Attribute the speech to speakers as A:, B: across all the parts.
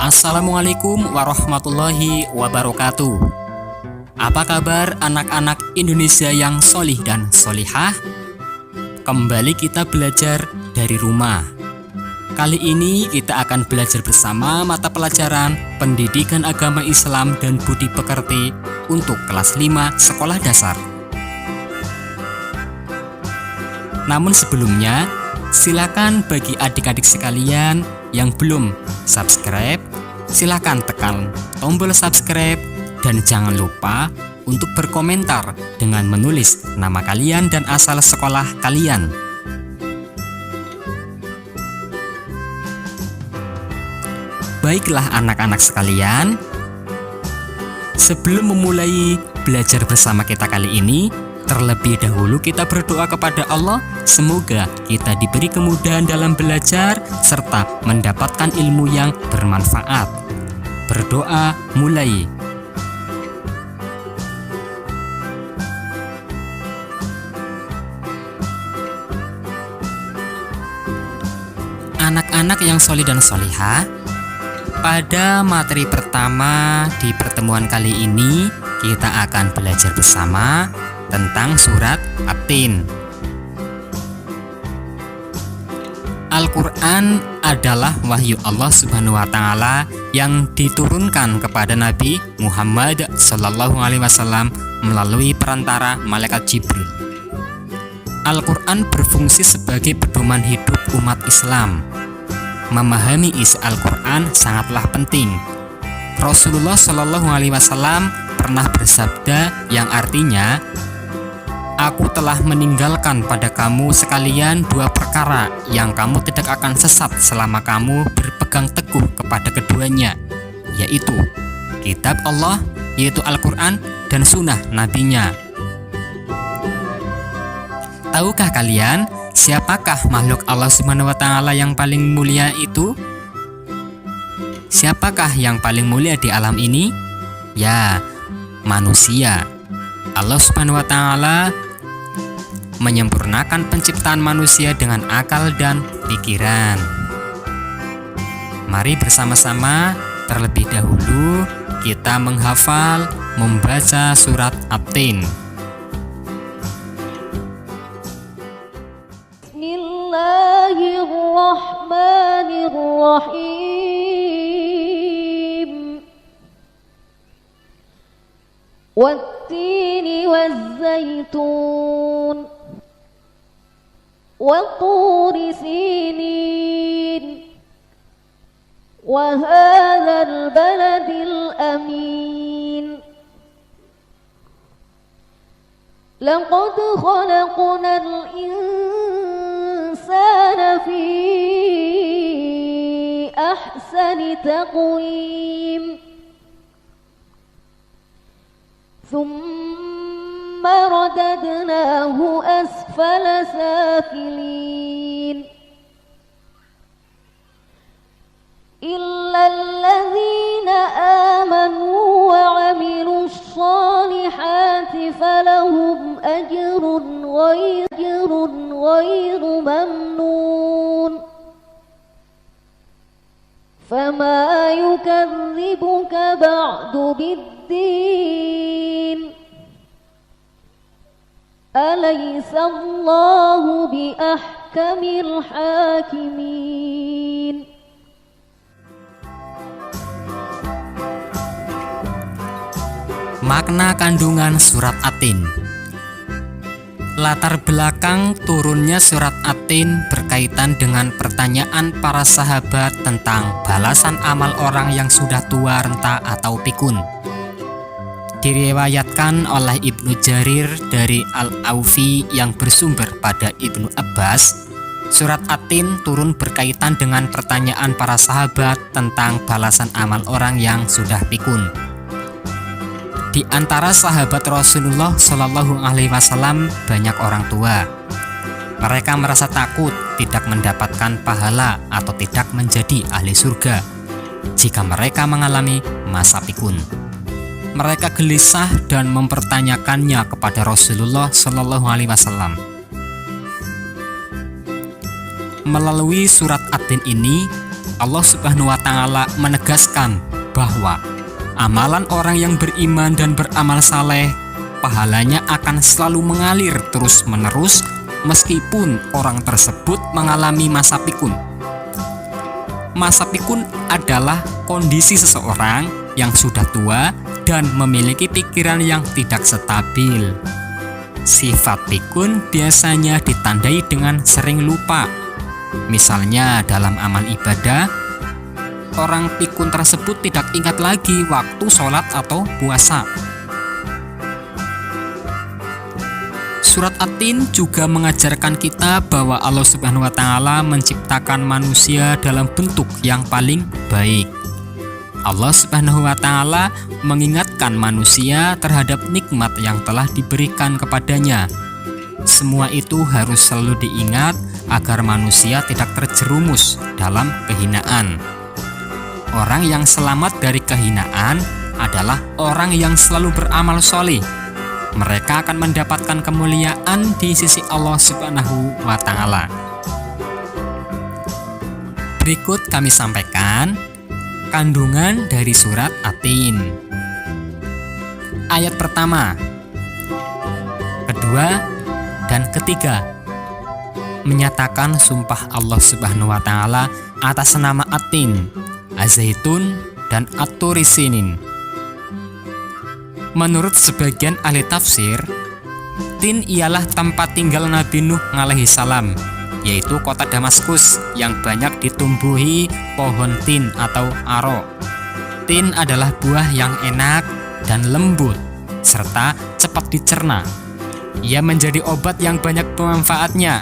A: Assalamualaikum warahmatullahi wabarakatuh. Apa kabar anak-anak Indonesia yang solih dan solihah? Kembali kita belajar dari rumah. Kali ini kita akan belajar bersama mata pelajaran Pendidikan Agama Islam dan Budi Pekerti untuk kelas 5 sekolah dasar. Namun sebelumnya, silakan bagi adik-adik sekalian yang belum subscribe, silakan tekan tombol subscribe dan jangan lupa untuk berkomentar dengan menulis nama kalian dan asal sekolah kalian. Baiklah anak-anak sekalian, sebelum memulai belajar bersama kita kali ini, terlebih dahulu kita berdoa kepada Allah, semoga kita diberi kemudahan dalam belajar serta mendapatkan ilmu yang bermanfaat. Berdoa mulai. Anak-anak yang solih dan solihah, pada materi pertama di pertemuan kali ini kita akan belajar bersama tentang surat At-Tin. Al-Quran adalah wahyu Allah Subhanahu wa Ta'ala yang diturunkan kepada Nabi Muhammad SAW melalui perantara malaikat Jibril. Al-Quran berfungsi sebagai pedoman hidup umat Islam. Memahami isi Al-Quran sangatlah penting. Rasulullah SAW pernah bersabda yang artinya, "Aku telah meninggalkan pada kamu sekalian dua perkara yang kamu tidak akan sesat selama kamu berpegang teguh kepada keduanya, yaitu kitab Allah, yaitu Al-Quran, dan sunnah nabinya." Tahukah kalian siapakah makhluk Allah Subhanahu wa Ta'ala yang paling mulia itu? Siapakah yang paling mulia di alam ini? Ya, manusia. Allah Subhanahu wa Ta'ala menyempurnakan penciptaan manusia dengan akal dan pikiran. Mari bersama-sama terlebih dahulu kita menghafal, membaca surat At-Tin.
B: Bismillahirrahmanirrahim. Wat-tini waz-zaytun وطور سينين وهذا البلد الأمين لقد خلقنا الإنسان في أحسن تقويم ثم رددناه أسفل سافلين إلا الذين آمنوا وعملوا الصالحات فلهم أجر غير ممنون فما يكذبك بعد بالدين أليس الله بأحكم الحاكمين.
A: Makna kandungan surat At-Tin. Latar belakang turunnya surat At-Tin berkaitan dengan pertanyaan para sahabat tentang balasan amal orang yang sudah tua renta atau pikun. Diriwayatkan oleh Ibnu Jarir dari Al-Aufi yang bersumber pada Ibnu Abbas, surat At-Tin turun berkaitan dengan pertanyaan para sahabat tentang balasan amal orang yang sudah pikun. Di antara sahabat Rasulullah Shallallahu Alaihi Wasallam banyak orang tua. Mereka merasa takut tidak mendapatkan pahala atau tidak menjadi ahli surga jika mereka mengalami masa pikun. Mereka gelisah dan mempertanyakannya kepada Rasulullah Shallallahu Alaihi Wasallam. Melalui surat At-Tin ini, Allah Subhanahu wa taala menegaskan bahwa amalan orang yang beriman dan beramal saleh, pahalanya akan selalu mengalir terus-menerus meskipun orang tersebut mengalami masa pikun. Masa pikun adalah kondisi seseorang yang sudah tua dan memiliki pikiran yang tidak stabil. Sifat pikun biasanya ditandai dengan sering lupa. Misalnya dalam amal ibadah, orang pikun tersebut tidak ingat lagi waktu sholat atau puasa. Surat At-Tin juga mengajarkan kita bahwa Allah Subhanahu wa taala menciptakan manusia dalam bentuk yang paling baik. Allah Subhanahu wa taala mengingatkan manusia terhadap nikmat yang telah diberikan kepadanya. Semua itu harus selalu diingat agar manusia tidak terjerumus dalam kehinaan. Orang yang selamat dari kehinaan adalah orang yang selalu beramal sholih. Mereka akan mendapatkan kemuliaan di sisi Allah Subhanahu wa taala. Berikut kami sampaikan kandungan dari surat At-Tin. Ayat pertama, kedua, dan ketiga menyatakan sumpah Allah Subhanahu wa taala atas nama At-Tin, Az-Zaitun, dan At-Turi Sinin. Menurut sebagian ahli tafsir, Tin ialah tempat tinggal Nabi Nuh alaihi salam, yaitu kota Damaskus yang banyak ditumbuhi pohon tin atau aro. Tin adalah buah yang enak dan lembut, serta cepat dicerna. Ia menjadi obat yang banyak pemanfaatnya.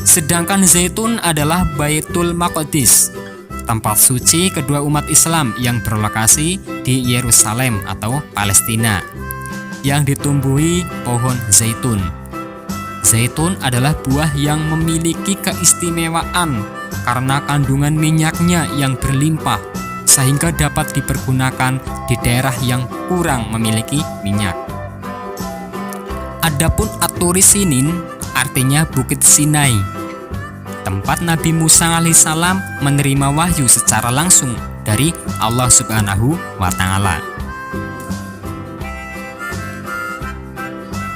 A: Sedangkan zaitun adalah Baitul Maqdis, tempat suci kedua umat Islam yang berlokasi di Yerusalem atau Palestina, yang ditumbuhi pohon zaitun. Zaitun adalah buah yang memiliki keistimewaan karena kandungan minyaknya yang berlimpah, sehingga dapat dipergunakan di daerah yang kurang memiliki minyak. Adapun At-Turi Sinin artinya Bukit Sinai, tempat Nabi Musa alaihissalam menerima wahyu secara langsung dari Allah Subhanahu wa taala.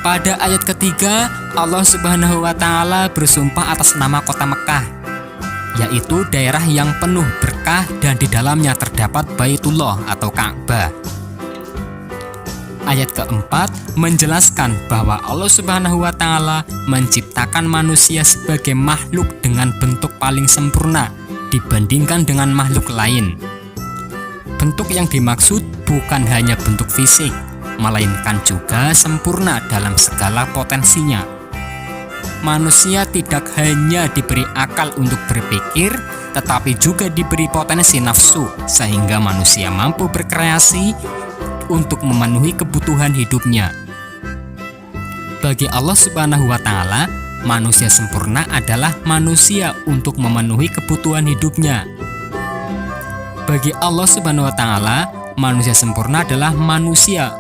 A: Pada ayat ketiga, Allah Subhanahu wa taala bersumpah atas nama kota Mekah, yaitu daerah yang penuh berkah dan di dalamnya terdapat Baitullah atau Ka'bah. Ayat keempat menjelaskan bahwa Allah Subhanahu wa taala menciptakan manusia sebagai makhluk dengan bentuk paling sempurna dibandingkan dengan makhluk lain. Bentuk yang dimaksud bukan hanya bentuk fisik, melainkan juga sempurna dalam segala potensinya. Manusia tidak hanya diberi akal untuk berpikir, tetapi juga diberi potensi nafsu, sehingga manusia mampu berkreasi untuk memenuhi kebutuhan hidupnya. Bagi Allah Subhanahu wa taala, manusia sempurna adalah manusia untuk memenuhi kebutuhan hidupnya. Bagi Allah Subhanahu wa taala, manusia sempurna adalah manusia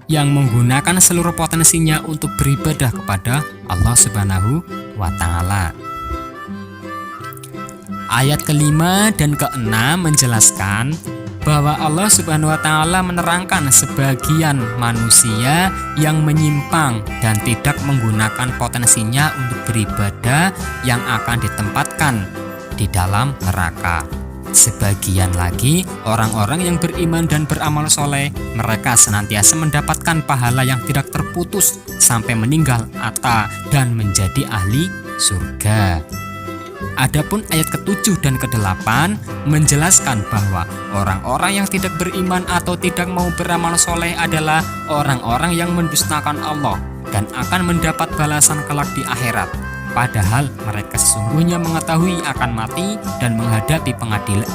A: yang menggunakan seluruh potensinya untuk beribadah kepada Allah Subhanahu wa taala. Ayat kelima dan keenam menjelaskan bahwa Allah Subhanahu wa taala menerangkan sebagian manusia yang menyimpang dan tidak menggunakan potensinya untuk beribadah yang akan ditempatkan di dalam neraka. Sebagian lagi orang-orang yang beriman dan beramal soleh, mereka senantiasa mendapatkan pahala yang tidak terputus sampai meninggal dan menjadi ahli surga. Adapun ayat ke-7 dan ke-8 menjelaskan bahwa orang-orang yang tidak beriman atau tidak mau beramal soleh adalah orang-orang yang mendustakan Allah dan akan mendapat balasan kelak di akhirat. Padahal mereka sesungguhnya mengetahui akan mati dan menghadapi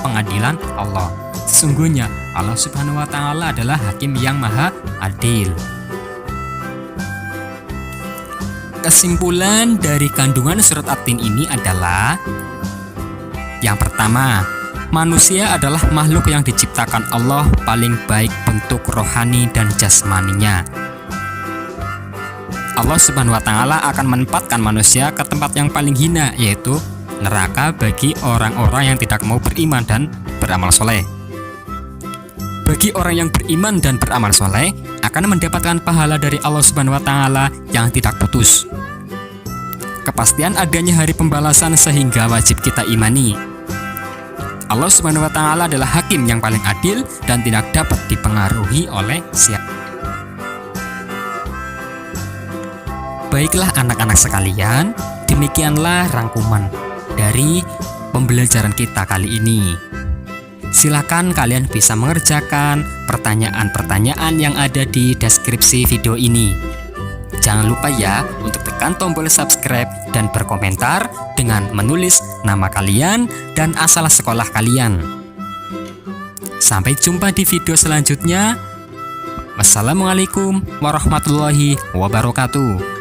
A: pengadilan Allah. Sesungguhnya Allah Subhanahu wa taala adalah hakim yang maha adil. Kesimpulan dari kandungan surat At-Tin ini adalah: yang pertama, manusia adalah makhluk yang diciptakan Allah paling baik bentuk rohani dan jasmaninya. Allah Subhanahu wa taala akan menempatkan manusia ke tempat yang paling hina, yaitu neraka bagi orang-orang yang tidak mau beriman dan beramal soleh. Bagi orang yang beriman dan beramal soleh akan mendapatkan pahala dari Allah Subhanahu wa Ta'ala yang tidak putus. Kepastian adanya hari pembalasan sehingga wajib kita imani. Allah Subhanahu wa Ta'ala adalah hakim yang paling adil dan tidak dapat dipengaruhi oleh siapa. Baiklah anak-anak sekalian, demikianlah rangkuman dari pembelajaran kita kali ini. Silakan kalian bisa mengerjakan pertanyaan-pertanyaan yang ada di deskripsi video ini. Jangan lupa ya untuk tekan tombol subscribe dan berkomentar dengan menulis nama kalian dan asal sekolah kalian. Sampai jumpa di video selanjutnya. Wassalamualaikum warahmatullahi wabarakatuh.